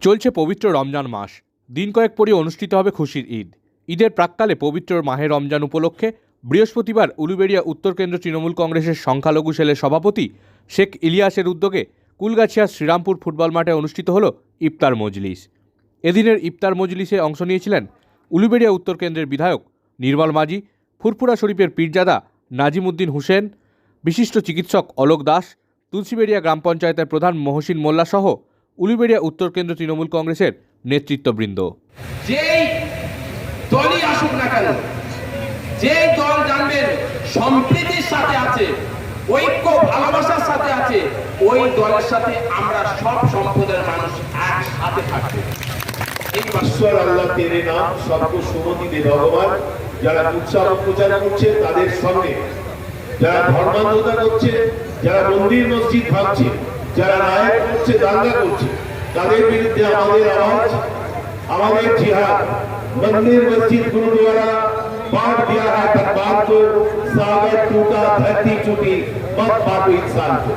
চলছে পবিত্র রমজান মাস। দিন কয়েক পরই অনুষ্ঠিত হবে খুশির ঈদ। ঈদের প্রাক্কালে পবিত্র মাহে রমজান উপলক্ষে বৃহস্পতিবার উলুবেড়িয়া উত্তর কেন্দ্র তৃণমূল কংগ্রেসের সংখ্যালঘু সেলের সভাপতি শেখ ইলিয়াসের উদ্যোগে কুলগাছিয়ার শ্রীরামপুর ফুটবল মাঠে অনুষ্ঠিত হল ইফতার মজলিস। এদিনের ইফতার মজলিসে অংশ নিয়েছিলেন উলুবেড়িয়া উত্তর কেন্দ্রের বিধায়ক নির্মল মাঝি, ফুরফুরা শরীফের পীরজাদা নাজিমউদ্দিন হুসেন, বিশিষ্ট চিকিৎসক অলোক দাস, তুলসীবেড়িয়া গ্রাম পঞ্চায়েতের প্রধান মহসিন মোল্লা সহ উলুবেড়িয়া উত্তর কেন্দ্র তৃণমূল কংগ্রেসের নেতৃত্ববৃন্দ। যেই দলই আসুক না কেন, যে দল জানবেন সম্প্রীতির সাথে আছে, ঐক্য ভালোবাসার সাথে আছে, ওই দলের সাথে আমরা সব সম্প্রদায়ের মানুষ একসাথে থাকবো। ঈশ্বর আল্লাহ তেরে নাম সর্ব সুমতি দে ভগবান। যারা উৎসব প্রচার করছে তাদের সঙ্গে, যারা ধর্মান্ধতা করছে, যারা মন্দির মসজিদ ভাঙছে, যারা রায় করছে, দাঙ্গা করছে, তাদের বিরুদ্ধে আমাদের আওয়াজ, আমাদের জিহাদ। मंदिर मस्जिद गुरुद्वारा बांट दिया है बर्बाद को, सागर टूटा धरती चुटी, मत बांटो इंसान को।